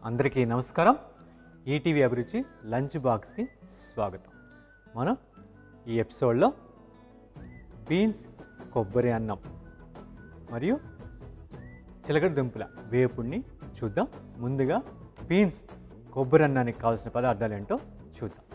అందరికీ నమస్కారం. ఈటీవీ అభిరుచి లంచ్ బాక్స్కి స్వాగతం. మనం ఈ ఎపిసోడ్లో బీన్స్ కొబ్బరి అన్నం మరియు చిలకడ దుంపల వేపుడిని చూద్దాం. ముందుగా బీన్స్ కొబ్బరి అన్నానికి కావాల్సిన పదార్థాలు ఏంటో చూద్దాం.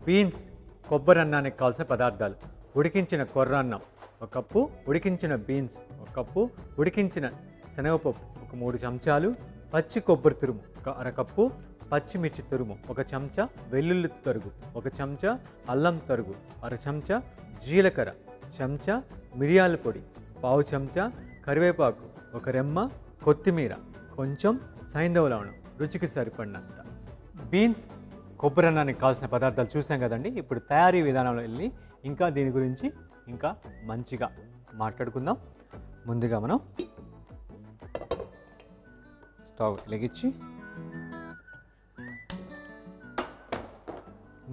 బీన్స్ కొబ్బరి అన్నానికి కావాల్సిన పదార్థాలు: ఉడికించిన కొర్ర అన్నం 1 కప్పు, ఉడికించిన బీన్స్ 1 కప్పు, ఉడికించిన శనగపప్పు 3 చెంచాలు, పచ్చి కొబ్బరి తురుము 1/2 కప్పు, పచ్చిమిర్చి తురుము 1 చెంచా, వెల్లుల్లి తరుగు 1 చెంచా, అల్లం తరుగు 1/2 చెంచా, జీలకర్ర చెంచా, మిరియాల పొడి 1/2 చెంచా, కరివేపాకు 1 రెమ్మ, కొత్తిమీర కొంచెం, సైంధవ లవణం రుచికి సరిపడినంత. బీన్స్ కొబ్బరి అన్నానికి కావాల్సిన పదార్థాలు చూసాం కదండి. ఇప్పుడు తయారీ విధానంలో వెళ్ళి ఇంకా దీని గురించి ఇంకా మంచిగా మాట్లాడుకుందాం. ముందుగా మనం స్టవ్ వెలిగించి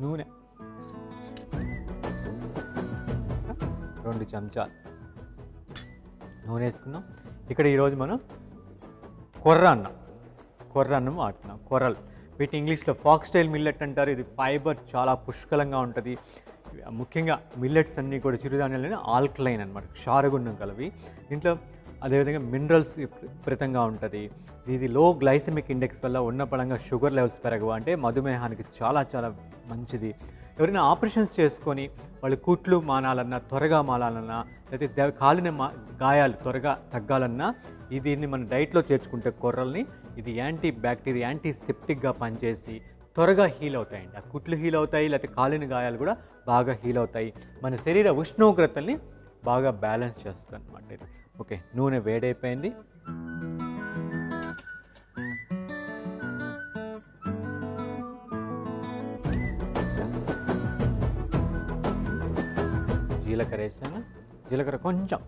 నూనె 2 చెంచాలు నూనె వేసుకున్నాం. ఇక్కడ ఈరోజు మనం కొర్ర అన్నం వాడుతున్నాం. కొర్రలు వీటి ఇంగ్లీష్లో ఫాక్స్ స్టైల్ మిల్లెట్ అంటారు. ఇది ఫైబర్ చాలా పుష్కలంగా ఉంటుంది. ముఖ్యంగా మిల్లెట్స్ అన్నీ కూడా చిరుధాన్యాలని ఆల్కలైన్ అనమాట, క్షారగుండం కలవి. దీంట్లో అదేవిధంగా మినరల్స్ విపరీతంగా ఉంటుంది. ఇది లో గ్లైసెమిక్ ఇండెక్స్ వల్ల ఉన్న పడంగా షుగర్ లెవెల్స్ పెరగవు, అంటే మధుమేహానికి చాలా చాలా మంచిది. ఎవరైనా ఆపరేషన్స్ చేసుకొని వాళ్ళు కుట్లు మానాలన్నా, త్వరగా మానాలన్నా, లేకపోతే కాలిన గాయాలు త్వరగా తగ్గాలన్నా దీన్ని మన డైట్లో చేర్చుకుంటే కొర్రల్ని, ఇది యాంటీ బ్యాక్టీరియా, యాంటీ సెప్టిక్గా పనిచేసి త్వరగా హీల్ అవుతాయండి. ఆ కుట్లు హీల్ అవుతాయి, లేకపోతే కాలిన గాయాలు కూడా బాగా హీల్ అవుతాయి. మన శరీర ఉష్ణోగ్రతల్ని బాగా బ్యాలెన్స్ చేస్తుంది అనమాట ఇది. ఓకే, నూనె వేడైపోయింది. జీలకర్ర వేసాను. జీలకర్ర కొంచెం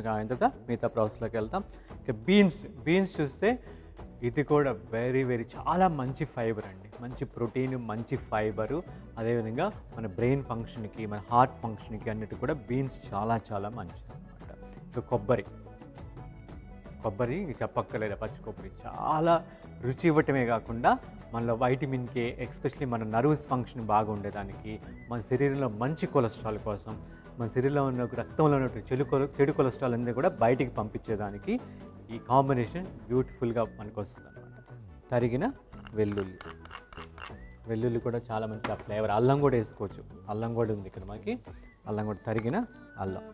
కాగిన తర్వాత మిగతా ప్రాసెస్లోకి వెళ్తాం. ఇక బీన్స్ చూస్తే ఇది కూడా వెరీ చాలా మంచి ఫైబర్ అండి. మంచి ప్రోటీన్, మంచి ఫైబరు. అదేవిధంగా మన బ్రెయిన్ ఫంక్షన్కి, మన హార్ట్ ఫంక్షన్కి అన్నిటి కూడా బీన్స్ చాలా చాలా మంచిది అనమాట. ఇక కొబ్బరి చెప్పక్కర్లేదు. పచ్చి కొబ్బరి చాలా రుచి ఇవ్వటమే కాకుండా మనలో వైటమిన్ కే, ఎస్పెషలీ మన నర్వస్ ఫంక్షన్ బాగా ఉండేదానికి, మన శరీరంలో మంచి కొలెస్ట్రాల్ కోసం, మన శరీరంలో ఉన్న రక్తంలో ఉన్న చెడు కొలెస్ట్రాల్ అనేది కూడా బయటికి పంపించేదానికి ఈ కాంబినేషన్ బ్యూటిఫుల్గా మనకు వస్తుంది అనమాట. తరిగిన వెల్లుల్లి కూడా చాలా మంచి ఆ ఫ్లేవర్. అల్లం కూడా వేసుకోవచ్చు, అల్లం కూడా ఉంది ఇక్కడ మనకి. అల్లం కూడా తరిగిన అల్లం.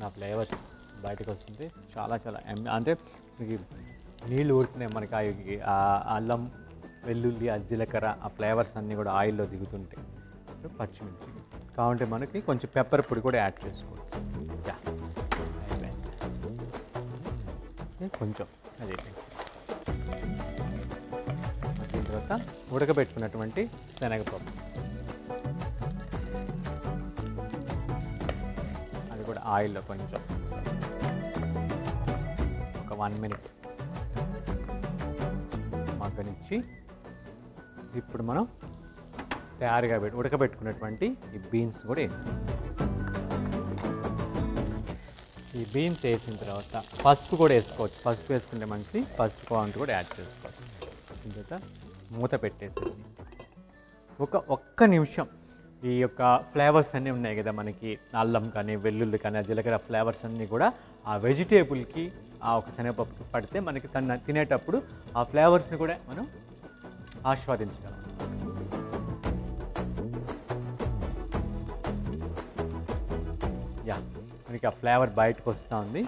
నా ఫ్లేవర్ బయటకు వస్తుంది. చాలా అంటే మీకు నీళ్ళు ఊరుతున్నాయి మనకి. ఆ అల్లం, వెల్లుల్లి, ఆ జీలకర్ర, ఆ ఫ్లేవర్స్ అన్నీ కూడా ఆయిల్లో దిగుతుంటాయి. పచ్చిమిర్చి కావాలంటే మనకి కొంచెం పెప్పర్ పొడి కూడా యాడ్ చేసుకోవచ్చు. కొంచెం అదే దీని తర్వాత ఉడకబెట్టుకున్నటువంటి శనగపప్పు, అది కూడా ఆయిల్లో కొంచెం ఒక 1 మినిట్ మగ్గనిచ్చి, ఇప్పుడు మనం తయారుగా ఉడకబెట్టుకున్నటువంటి ఈ బీన్స్ కూడా వేస్తాం. ఈ బీన్స్ వేసిన తర్వాత పసుపు కూడా వేసుకోవచ్చు. పసుపు వేసుకుంటే మంచిది. పసుపు క్వాంటిటీ కూడా యాడ్ చేసుకోవచ్చు. తర్వాత మూత పెట్టేసేసి ఒక్క నిమిషం ఈ యొక్క ఫ్లేవర్స్ అన్నీ ఉన్నాయి కదా మనకి, అల్లం కానీ, వెల్లుల్లి కానీ, జీలకర్ర ఫ్లేవర్స్ అన్నీ కూడా ఆ వెజిటేబుల్కి, ఆ ఒక శనగపప్పుకి పడితే మనకి తినేటప్పుడు ఆ ఫ్లేవర్స్ని కూడా మనం ఆస్వాదించగలం. మనకి ఆ ఫ్లేవర్ బయటకు వస్తూ ఉంది.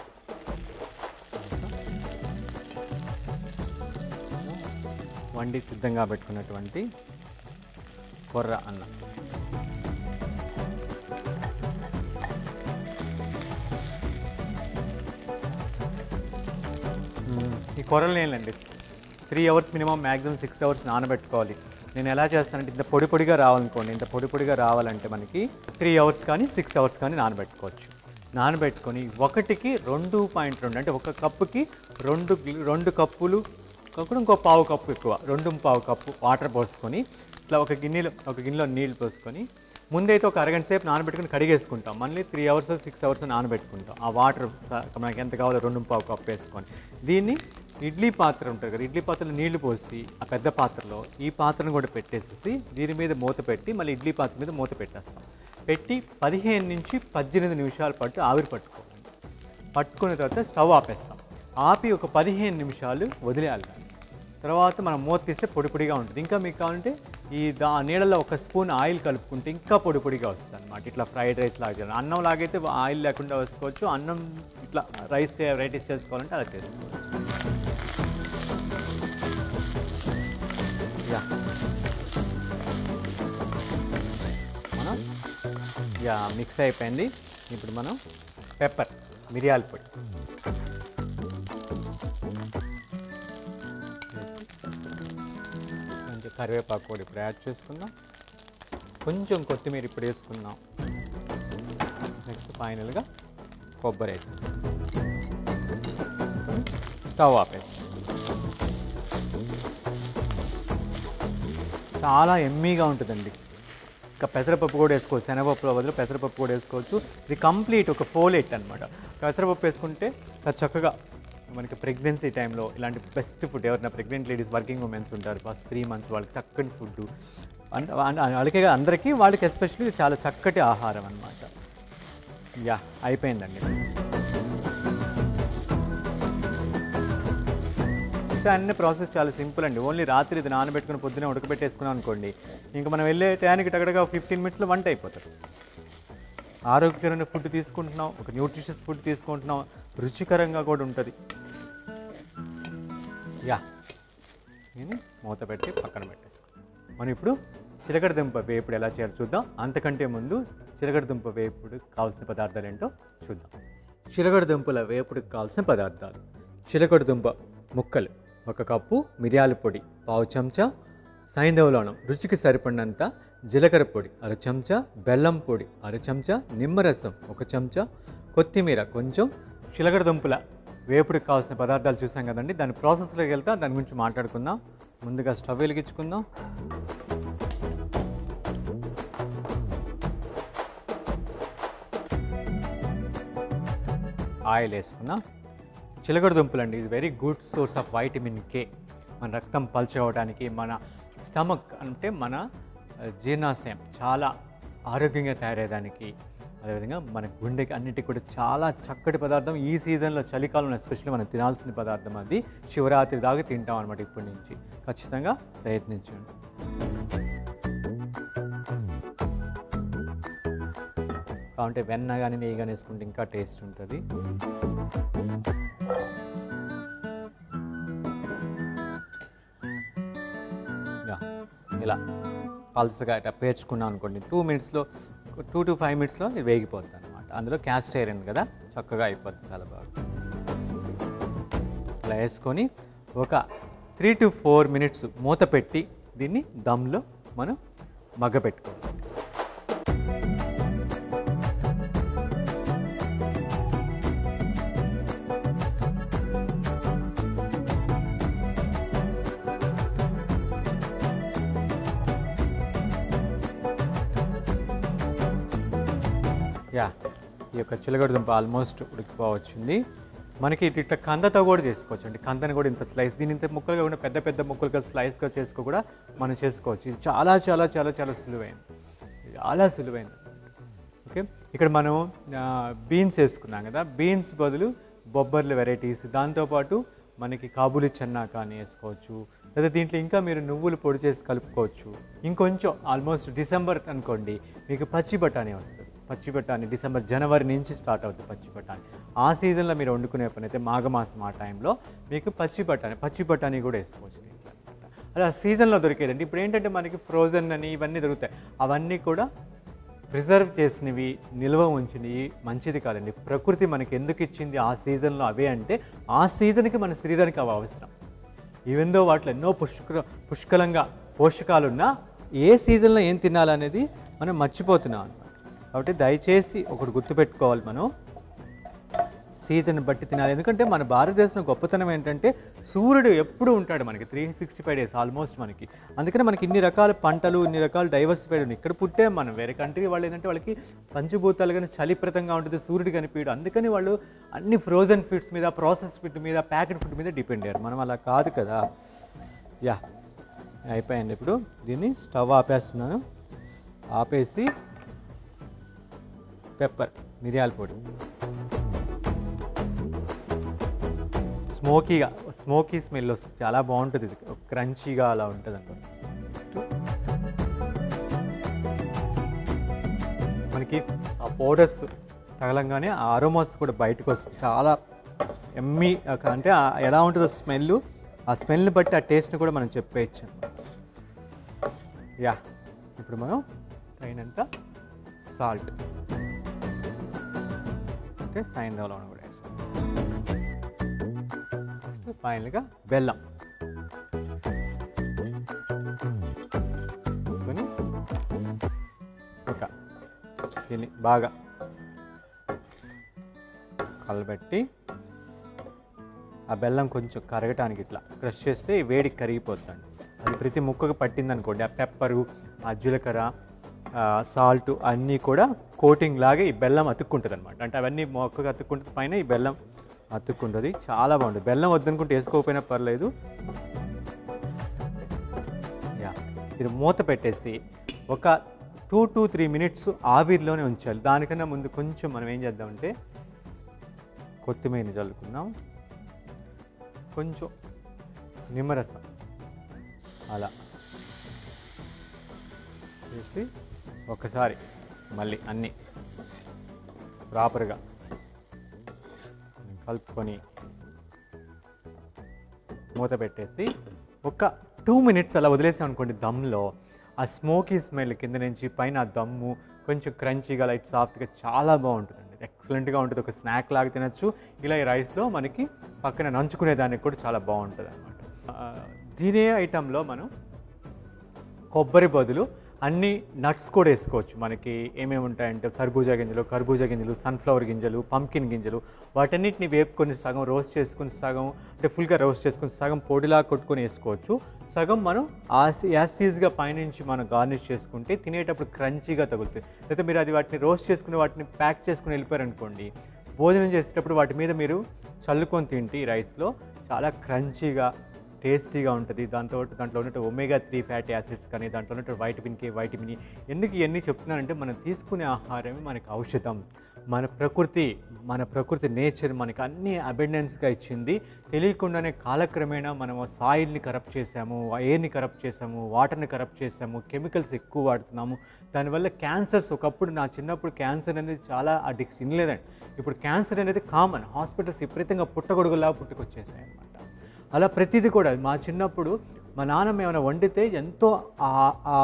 వండి సిద్ధంగా పెట్టుకున్నటువంటి కొర్ర అన్నం. ఈ కొర్రలు ఏంటండి 3 అవర్స్ మినిమం, మ్యాక్సిమం 6 అవర్స్ నానబెట్టుకోవాలి. నేను ఎలా చేస్తానంటే, ఇంత పొడిగా రావాలనుకోండి, ఇంత పొడిగా రావాలంటే మనకి 3 అవర్స్ కానీ 6 అవర్స్ కానీ నానబెట్టుకోవచ్చు. నానబెట్టుకొని 1కి 2.2 అంటే 1 కప్పుకి 2 కప్పులు కాకుండా ఇంకో 1/2 కప్పు ఎక్కువ, 2.5 కప్పు వాటర్ పోసుకొని ఇట్లా ఒక గిన్నెలో నీళ్ళు పోసుకొని ముందైతే ఒక అరగంట సేపు నానబెట్టుకుని కడిగేసుకుంటాం. మళ్ళీ 3 అవర్స్ 6 అవర్స్ నానబెట్టుకుంటాం. ఆ వాటర్ మనకి ఎంత కావాలో 2.5 కప్పు వేసుకొని దీన్ని ఇడ్లీ పాత్ర ఉంటుంది కదా, ఇడ్లీ పాత్రలో నీళ్లు పోసి ఆ పెద్ద పాత్రలో ఈ పాత్రను కూడా పెట్టేసేసి దీని మీద మూత పెట్టి మళ్ళీ ఇడ్లీ పాత్ర మీద మూత పెట్టేస్తాం. పెట్టి 15 నుంచి 18 నిమిషాల పాటు ఆవిరి పట్టుకోవాలి. పట్టుకున్న తర్వాత స్టవ్ ఆపేస్తాం. ఆపి ఒక 15 నిమిషాలు వదిలేయాలి. తర్వాత మనం మూత తీస్తే పొడి పొడిగా ఉంటుంది. ఇంకా మీకు కావాలంటే ఈ నీళ్ళలో ఒక స్పూన్ ఆయిల్ కలుపుకుంటే ఇంకా పొడి పొడిగా వస్తుంది అనమాట. ఇట్లా ఫ్రైడ్ రైస్ లాగా, అన్నం లాగైతే ఆయిల్ లేకుండా వేసుకోవచ్చు. అన్నం ఇట్లా రైస్ వెరైటీస్ చేసుకోవాలంటే అలా చేసుకోవచ్చు. మనం మిక్స్ అయిపోయింది. ఇప్పుడు మనం పెప్పర్, మిరియాల పొడి, కరివేపాకు కూడా ఇప్పుడు యాడ్ చేసుకుందాం. కొంచెం కొత్తిమీర ఇప్పుడు వేసుకుందాం. నెక్స్ట్ ఫైనల్గా కొబ్బరి వేసేస్తాం. స్టవ్ ఆపేస్తాం. చాలా ఎమ్మీగా ఉంటుందండి. ఇంకా పెసరపప్పు కూడా వేసుకోవచ్చు. శనగపప్పులో బదులు పెసరపప్పు కూడా వేసుకోవచ్చు. ఇది కంప్లీట్ ఒక ఫోలేట్ అనమాట. పెసరపప్పు వేసుకుంటే చక్కగా మనకి ప్రెగ్నెన్సీ టైంలో ఇలాంటి బెస్ట్ ఫుడ్. ఎవరైనా ప్రెగ్నెంట్ లేడీస్, వర్కింగ్ ఉమెన్స్ ఉంటారు, ఫస్ట్ 3 months వాళ్ళకి చక్కటి ఫుడ్. వాళ్ళకే అందరికీ, వాళ్ళకి ఎస్పెషల్లీ చాలా చక్కటి ఆహారం అన్నమాట. అయిపోయిందండి. అన్ని ప్రాసెస్ చాలా సింపుల్ అండి. ఓన్లీ రాత్రి ఇది నానబెట్టుకుని పొద్దునే ఉడకబెట్టేసుకున్నాం అనుకోండి, ఇంకా మనం వెళ్ళే టయానికి టగడగా 15 minutesలో వంట అయిపోతుంది. ఆరోగ్యకరమైన ఫుడ్ తీసుకుంటున్నాం, ఒక న్యూట్రిషియస్ ఫుడ్ తీసుకుంటున్నాం, రుచికరంగా కూడా ఉంటుంది. నేను మూత పెట్టి పక్కన పెట్టేసుకున్నాం. మనం ఇప్పుడు చిలకడ దుంప వేపుడు ఎలా చేయాలో చూద్దాం. అంతకంటే ముందు చిలకడ దుంప వేపుడుకి కావాల్సిన పదార్థాలు ఏంటో చూద్దాం. చిలకడ దుంపల వేపుడుకి కావాల్సిన పదార్థాలు: చిలకడ దుంప ముక్కలు 1 కప్పు, మిరియాల పొడి 1/2 చెంచా, సైంధవ లవణం రుచికి సరిపడినంత, జీలకర్ర పొడి 1/2 చెంచా, బెల్లం పొడి 1/2 చెంచా, నిమ్మరసం 1 చెంచా, కొత్తిమీర కొంచెం. చిలకడ దుంపల వేపుడికి కావాల్సిన పదార్థాలు చూసాం కదండి. దాని ప్రాసెస్లోకి వెళ్తా దాని గురించి మాట్లాడుకుందాం. ముందుగా స్టవ్ వెలిగించుకుందాం. ఆయిల్ వేసుకుందాం. చిలకడ దుంపలు అండి, ఇది very good source of vitamin K. మన రక్తం పల్చవడానికి, మన స్టమక్ అంటే మన జీర్ణాశయం చాలా ఆరోగ్యంగా తయారయ్యేదానికి, అదేవిధంగా మన గుండెకి అన్నిటికీ కూడా చాలా చక్కటి పదార్థం. ఈ సీజన్లో చలికాలంలో ఎస్పెషల్లీ మనం తినాల్సిన పదార్థం అది. శివరాత్రి దాకా తింటాం అనమాట. ఇప్పటి నుంచి ఖచ్చితంగా ప్రయత్నించండి. కావాలంటే వెన్న కానీ నెయ్యి కానీ వేసుకుంటే ఇంకా టేస్ట్ ఉంటుంది. ఇలా పల్సగా ఇట్లా పేర్చుకున్నాం అనుకోండి, 2 minutesలో 2 to 5 minutesలో ఇది వేగిపోతుంది అనమాట. అందులో క్యాస్ట్ ఐరన్ కదా, చక్కగా అయిపోతుంది చాలా బాగా. ఇలా వేసుకొని ఒక 3 to 4 minutes మూత పెట్టి దీన్ని దమ్లో మనం మగ్గపెట్టుకోవాలి. ఈ యొక్క చిలకడ దుంప ఆల్మోస్ట్ ఉడికిపోవచ్చింది. మనకి ఇట్లా కందతో కూడా చేసుకోవచ్చు అండి. కందని కూడా ఇంత స్లైస్, దీని ఇంత ముక్కలుగా కూడా పెద్ద పెద్ద ముక్కలుగా స్లైస్గా చేసుకో కూడా మనం చేసుకోవచ్చు. ఇది చాలా చాలా చాలా చాలా సులువైంది, చాలా సులువైంది. ఓకే, ఇక్కడ మనం బీన్స్ వేసుకున్నాం కదా, బీన్స్ బదులు బొబ్బర్ల వెరైటీస్, దాంతోపాటు మనకి కాబూలి చెన్నా కానీ వేసుకోవచ్చు, లేదా దీంట్లో ఇంకా మీరు నువ్వులు పొడి చేసి కలుపుకోవచ్చు. ఇంకొంచెం ఆల్మోస్ట్ డిసెంబర్ అనుకోండి, మీకు పచ్చి బఠానీ వస్తుంది. పచ్చి బఠానీ డిసెంబర్, జనవరి నుంచి స్టార్ట్ అవుతుంది పచ్చి బఠానీ. ఆ సీజన్లో మీరు వండుకునే పని అయితే మాఘమాసం ఆ టైంలో మీకు పచ్చి బఠానీ కూడా వేసుకోవచ్చు. అలా సీజన్లో దొరికేదండి. ఇప్పుడు ఏంటంటే మనకి ఫ్రోజన్ అని ఇవన్నీ దొరుకుతాయి, అవన్నీ కూడా ప్రిజర్వ్ చేసినవి, నిల్వ ఉంచినవి మంచిది కాదండి. ప్రకృతి మనకి ఎందుకు ఇచ్చింది ఆ సీజన్లో అవే అంటే, ఆ సీజన్కి మన శరీరానికి అవి అవసరం. ఈవెన్ దో వాటిలో ఎన్నో పుష్కలంగా పోషకాలున్నా ఏ సీజన్లో ఏం తినాలనేది మనం మర్చిపోతున్నాం అనమాట. కాబట్టి దయచేసి ఒకటి గుర్తుపెట్టుకోవాలి, మనం సీజన్ బట్టి తినాలి. ఎందుకంటే మన భారతదేశంలో గొప్పతనం ఏంటంటే సూర్యుడు ఎప్పుడు ఉంటాడు మనకి 365 డేస్ ఆల్మోస్ట్ మనకి. అందుకనే మనకి ఇన్ని రకాల పంటలు, ఇన్ని రకాల డైవర్సిఫైడ్ ఉన్నాయి. ఇక్కడ పుట్టే మనం వేరే కంట్రీ వాళ్ళు ఏంటంటే వాళ్ళకి పంచభూతాలు కానీ చలిప్రదంగా ఉంటుంది, సూర్యుడు కనిపించడు. అందుకని వాళ్ళు అన్ని ఫ్రోజన్ ఫుడ్స్ మీద, ప్రాసెస్ ఫుడ్ మీద, ప్యాకెట్ ఫుడ్ మీద డిపెండ్ అయ్యారు. మనం అలా కాదు కదా. యా అయిపోయింది. ఇప్పుడు దీన్ని స్టవ్ ఆపేస్తున్నాను. ఆపేసి పెప్పర్, మిరియాల పొడి, స్మోకీ స్మెల్ వస్తుంది, చాలా బాగుంటుంది. ఇది క్రంచీగా అలా ఉంటుంది అనుకోండి. మనకి ఆ పౌడర్స్ తగలంగానే ఆ అరోమాస్ కూడా బయటకు వస్తుంది. చాలా ఎమ్మీ, అంటే ఎలా ఉంటుందో స్మెల్, ఆ స్మెల్ని బట్టి ఆ టేస్ట్ని కూడా మనం చెప్పేయచ్చు. యా ఇప్పుడు మనం తగినంత సాల్ట్, అంటే సాయంత్రంలో కూడా ఫైనల్గా బెల్లం కొని ఇంకా దీన్ని బాగా కలబెట్టి ఆ బెల్లం కొంచెం కరగటానికి ఇట్లా క్రష్ చేస్తే వేడికి కరిగిపోతుందండి. అది ప్రతి ముక్కకు పట్టిందనుకోండి, ఆ పెప్పరు, ఆ జీలకర్ర, సాల్ట్ అన్నీ కూడా కోటింగ్ లాగే ఈ బెల్లం అతుక్కుంటుంది అనమాట. అంటే అవన్నీ మొక్కకు అతుక్కుంటుంది, పైన ఈ బెల్లం అతుక్కుంటుంది. చాలా బాగుంటుంది. బెల్లం వద్దనుకుంటే వేసుకోకపోయినా పర్లేదు. యా ఇది మూత పెట్టేసి ఒక 2 to 3 minutes ఆవిరిలోనే ఉంచాలి. దానికన్నా ముందు కొంచెం మనం ఏం చేద్దామంటే కొత్తిమీర చల్లుకుందాం, కొంచెం నిమ్మరసం అలా చేసి ఒకసారి మళ్ళీ అన్నీ ప్రాపర్గా కలుపుకొని మూత పెట్టేసి ఒక 2 minutes అలా వదిలేసాం అనుకోండి దమ్లో. ఆ స్మోకీ స్మెల్ కింద నుంచి పైన ఆ దమ్ము కొంచెం క్రంచీగా, లైట్ సాఫ్ట్గా చాలా బాగుంటుందండి. ఎక్సలెంట్గా ఉంటుంది. ఒక స్నాక్ లాగా తినచ్చు. ఇలా ఈ రైస్లో మనకి పక్కన నంచుకునే దానికి కూడా చాలా బాగుంటుంది అనమాట. దీనే ఐటెంలో మనం కొబ్బరి బదులు అన్ని నట్స్ కూడా వేసుకోవచ్చు. మనకి ఏమేమి ఉంటాయంటే కర్బూజా గింజలు, సన్ఫ్లవర్ గింజలు, పంకిన్ గింజలు, వాటన్నిటిని వేపుకొని సగం రోస్ట్ చేసుకుని, సగం అంటే ఫుల్గా రోస్ట్ చేసుకుని, సగం పొడిలా కొట్టుకొని వేసుకోవచ్చు. సగం మనం యాసిడ్గా పైనుంచి మనం గార్నిష్ చేసుకుంటే తినేటప్పుడు క్రంచీగా తగులుతుంది. లేకపోతే మీరు అది వాటిని రోస్ట్ చేసుకుని వాటిని ప్యాక్ చేసుకుని వెళ్ళిపోయారనుకోండి, భోజనం చేసేటప్పుడు వాటి మీద మీరు చల్లుకొని తింటే ఈ రైస్లో చాలా క్రంచీగా, టేస్టీగా ఉంటుంది. దాంట్లో ఉన్నట్టు ఒమేగా-3 ఫ్యాటీ యాసిడ్స్ కానీ, దాంట్లో ఉన్నట్టు వైటమిన్ కే, వైటమిన్ ఈ. ఎందుకు ఇవన్నీ చెప్తున్నానంటే మనం తీసుకునే ఆహారమే మనకి ఔషధం. మన ప్రకృతి నేచర్ మనకి అన్ని అబెండెన్స్గా ఇచ్చింది. తెలియకుండానే కాలక్రమేణా మనం సాయిల్ని కరప్ట్ చేసాము, ఎయిర్ని కరప్ట్ చేసాము, వాటర్ని కరప్ట్ చేసాము, కెమికల్స్ ఎక్కువ వాడుతున్నాము. దానివల్ల క్యాన్సర్స్, ఒకప్పుడు నా చిన్నప్పుడు క్యాన్సర్ అనేది చాలా అడిక్షన్ లేదండి. ఇప్పుడు క్యాన్సర్ అనేది కామన్. హాస్పిటల్స్ విపరీతంగా పుట్టగొడుగులా పుట్టుకొచ్చేసాయి అన్నమాట. అలా ప్రతిదీ కూడా మా చిన్నప్పుడు మా నాన్నమ్మ ఏమైనా వండితే ఎంతో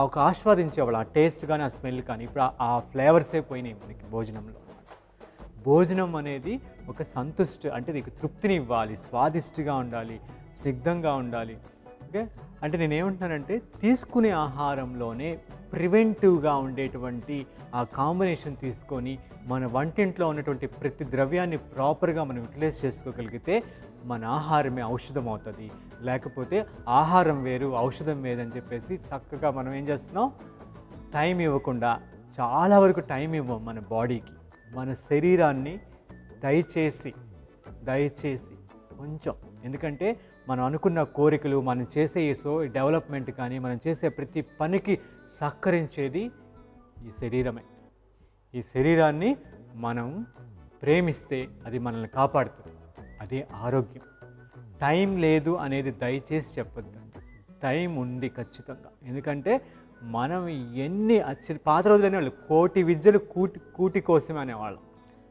ఒక ఆస్వాదించేవాళ్ళు, ఆ టేస్ట్ కానీ, ఆ స్మెల్ కానీ. ఇప్పుడు ఆ ఫ్లేవర్సే పోయినాయి మనకి భోజనంలో. భోజనం అనేది ఒక అంటే నీకు తృప్తిని ఇవ్వాలి, స్వాదిష్టిగా ఉండాలి, స్నిగ్ధంగా ఉండాలి. ఓకే, అంటే నేనేమంటున్నానంటే తీసుకునే ఆహారంలోనే ప్రివెంటివ్గా ఉండేటువంటి ఆ కాంబినేషన్ తీసుకొని మన వంటింట్లో ఉన్నటువంటి ప్రతి ద్రవ్యాన్ని ప్రాపర్గా మనం యూటిలైజ్ చేసుకోగలిగితే మన ఆహారమే ఔషధం అవుతుంది. లేకపోతే ఆహారం వేరు, ఔషధం వేరని చెప్పేసి చక్కగా మనం ఏం చేస్తున్నాం, టైం ఇవ్వకుండా, చాలా వరకు టైం ఇవ్వం మన బాడీకి, మన శరీరాన్ని. దయచేసి కొంచెం, ఎందుకంటే మనం అనుకున్న కోరికలు, మనం చేసే డెవలప్మెంట్ కానీ, మనం చేసే ప్రతి పనికి సహకరించేది ఈ శరీరమే. ఈ శరీరాన్ని మనం ప్రేమిస్తే అది మనల్ని కాపాడుతుంది. అదే ఆరోగ్యం. టైం లేదు అనేది దయచేసి చెప్పొద్దు. టైం ఉంది ఖచ్చితంగా. ఎందుకంటే మనం పాత రోజులు అనేవాళ్ళు కోటి విద్యలు కూటి కోసమే అనేవాళ్ళం.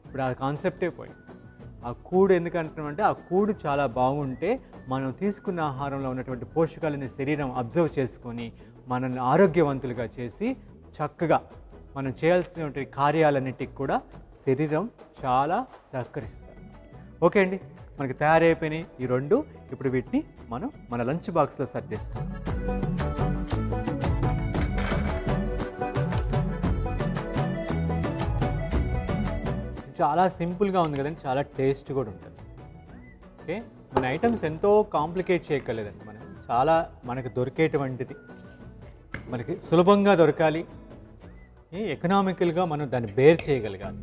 ఇప్పుడు ఆ కాన్సెప్టే పోయింది. ఆ కూడు ఎందుకంటున్నామంటే ఆ కూడు చాలా బాగుంటే మనం తీసుకున్న ఆహారంలో ఉన్నటువంటి పోషకాలని శరీరం అబ్జర్వ్ చేసుకొని మనల్ని ఆరోగ్యవంతులుగా చేసి చక్కగా మనం చేయాల్సినటువంటి కార్యాలన్నిటికి కూడా శరీరం చాలా సహకరిస్తుంది. ఓకే అండి, మనకి తయారైపోయినాయి ఈ రెండు. ఇప్పుడు వీటిని మనం మన లంచ్ బాక్స్లో సర్వ్ చేసుకుందాం. చాలా సింపుల్గా ఉంది కదండి, చాలా టేస్ట్ కూడా ఉంటుంది. ఓకే, మన ఐటమ్స్ ఎంతో కాంప్లికేట్ చేయక్కర్లేదండి. మనం చాలా మనకు దొరికేటువంటిది మనకి సులభంగా దొరకాలి, ఎకనామికల్గా మనం దాన్ని బేర్ చేయగలగాలి.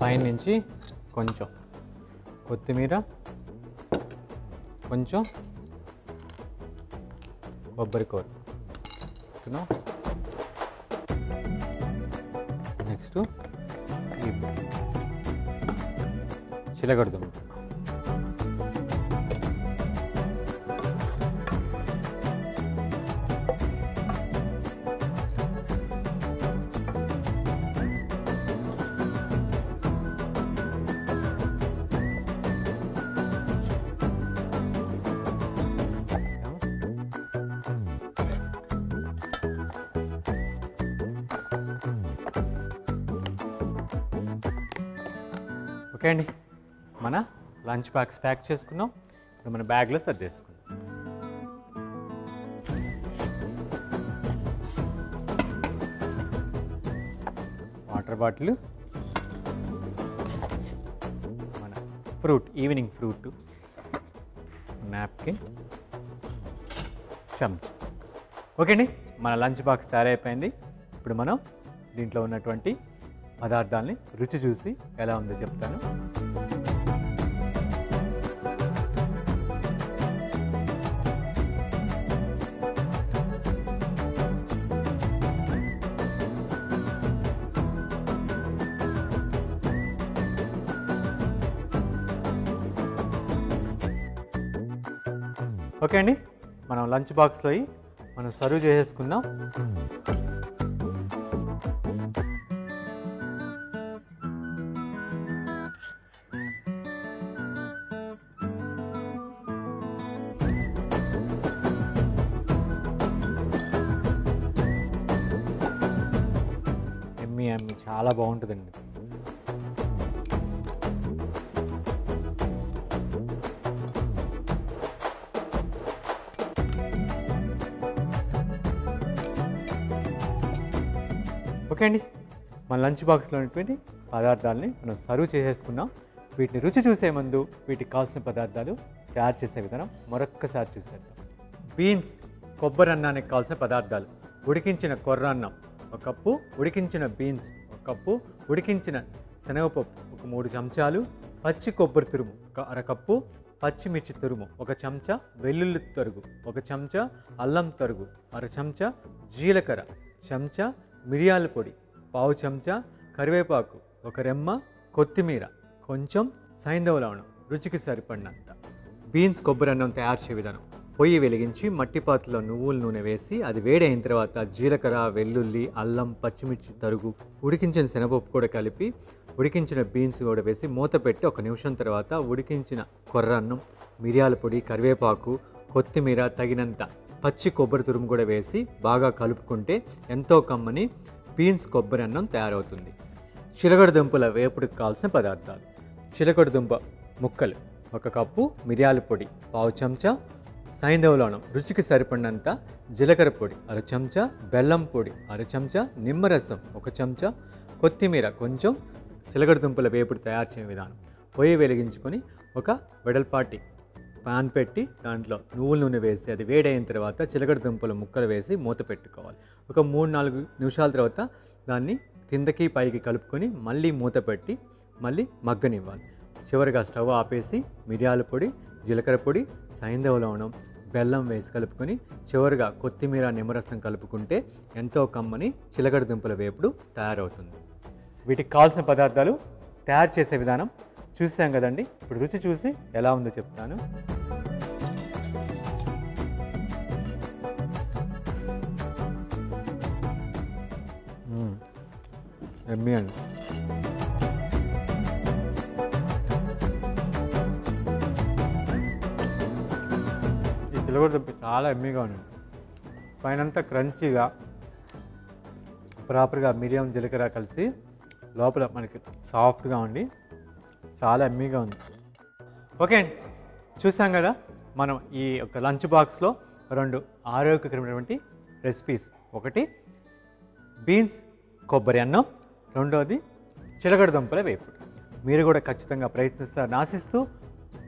పైనుంచి కొంచెం కొత్తిమీర, కొంచెం కొబ్బరికూర తీసుకున్నాం. నెక్స్ట్ చిలకడదుంప, ఓకే అండి. మన లంచ్ బాక్స్ ప్యాక్ చేసుకున్నాం. ఇప్పుడు మన బ్యాగ్లో సర్దేసుకుందాం. వాటర్ బాటిల్, మన ఫ్రూట్, ఈవినింగ్ ఫ్రూట్, నాప్కిన్, చెంచా. ఓకే అండి, మన లంచ్ బాక్స్ తయారైపోయింది. ఇప్పుడు మనం దీంట్లో ఉన్నటువంటి పదార్థాలని రుచి చూసి ఎలా ఉందో చెప్తాను. ఓకే అండి, మనం లంచ్ బాక్స్లో మనం సర్వ్ చేసేసుకుందాం. ఎమ్మి ఎమ్మి చాలా బాగుంటుందండి. ఓకే అండి, మన లంచ్ బాక్స్లో ఉన్నటువంటి పదార్థాలని మనం సర్వ్ చేసేసుకున్నాం. వీటిని రుచి చూసే ముందు వీటికి కావాల్సిన పదార్థాలు తయారు చేసే విధానం మరొక్కసారి చూసేద్దాం. బీన్స్ కొబ్బరి అన్నానికి కావాల్సిన పదార్థాలు: ఉడికించిన కొర్ర అన్నం 1 కప్పు, ఉడికించిన బీన్స్ 1 కప్పు, ఉడికించిన శనగపప్పు 3 చెంచాలు, పచ్చి కొబ్బరి తురుము 1/2 కప్పు, పచ్చిమిర్చి తురుము 1 చెంచా, వెల్లుల్లి తరుగు 1 చెంచా, అల్లం తరుగు 1/2 చెంచా, జీలకర్ర చెంచా, మిరియాల పొడి 1/2 చెంచా, కరివేపాకు 1 రెమ్మ, కొత్తిమీర కొంచెం, సైంధవ లవణం రుచికి సరిపడినంత. బీన్స్ కొబ్బరి అన్నం తయారు చేసే విధానం: పొయ్యి వెలిగించి మట్టి పాత్రలో నువ్వుల నూనె వేసి అది వేడైన తర్వాత జీలకర్ర, వెల్లుల్లి, అల్లం, పచ్చిమిర్చి తరుగు, ఉడికించిన శనగపప్పు కూడా కలిపి ఉడికించిన బీన్స్ కూడా వేసి మూత పెట్టి 1 నిమిషం తర్వాత ఉడికించిన కొర్ర అన్నం, మిరియాల పొడి, కరివేపాకు, కొత్తిమీర, తగినంత పచ్చి కొబ్బరి తురుము కూడా వేసి బాగా కలుపుకుంటే ఎంతో కమ్మని బీన్స్ కొబ్బరి అన్నం తయారవుతుంది. చిలకడ దుంపల వేపుడుకు కావాల్సిన పదార్థాలు: చిలకడ దుంప ముక్కలు 1 కప్పు, మిరియాల పొడి 1/2 చెంచా, సైంధవ లవణం రుచికి సరిపడినంత, జీలకర్ర పొడి 1/2 చెంచా, బెల్లం పొడి 1/2 చెంచా, నిమ్మరసం 1 చెంచా, కొత్తిమీర కొంచెం. చిలకడ దుంపల వేపుడు తయారు చేయే విధానం: పొయ్యి వెలిగించుకొని ఒక వెడల్పాటి పాన్ పెట్టి దాంట్లో నువ్వుల నూనె వేసి అది వేడైన తర్వాత చిలకడ దుంపల ముక్కలు వేసి మూత పెట్టుకోవాలి. ఒక 3-4 నిమిషాల తర్వాత దాన్ని కిందకి పైకి కలుపుకొని మళ్ళీ మూత పెట్టి మళ్ళీ మగ్గనివ్వాలి. చివరిగా స్టవ్ ఆపేసి మిరియాల పొడి, జీలకర్ర పొడి, సైంధవ లవణం, బెల్లం వేసి కలుపుకొని చివరిగా కొత్తిమీర, నిమ్మరసం కలుపుకుంటే ఎంతో కమ్మని చిలకడ దుంపల వేపుడు తయారవుతుంది. వీటికి కావాల్సిన పదార్థాలు తయారు చేసే విధానం చూసాం కదండి. ఇప్పుడు రుచి చూసి ఎలా ఉందో చెప్తాను. ఎమ్మీ అండి. ఈ చిలకడ దుంప చాలా ఎమ్మీగా ఉంది. పైనంతా క్రంచీగా, ప్రాపర్గా మిరియం జీలకర్ర కలిసి లోపల మనకి సాఫ్ట్గా ఉండి చాలా ఎమ్మీగా ఉంది. ఓకే అండి, చూసాం కదా మనం ఈ యొక్క లంచ్ బాక్స్లో 2 ఆరోగ్యకరమైనటువంటి రెసిపీస్. ఒకటి బీన్స్ కొబ్బరి అన్నం, రెండోది చిలకడ దుంపల వేపుడు. మీరు కూడా ఖచ్చితంగా ప్రయత్నిస్తారని ఆశిస్తూ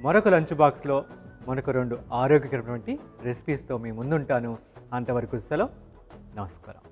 మరొక లంచ్ బాక్స్లో మరొక 2 ఆరోగ్యకరమైనటువంటి రెసిపీస్తో మీ ముందుంటాను. అంతవరకు సెలవు, నమస్కారం.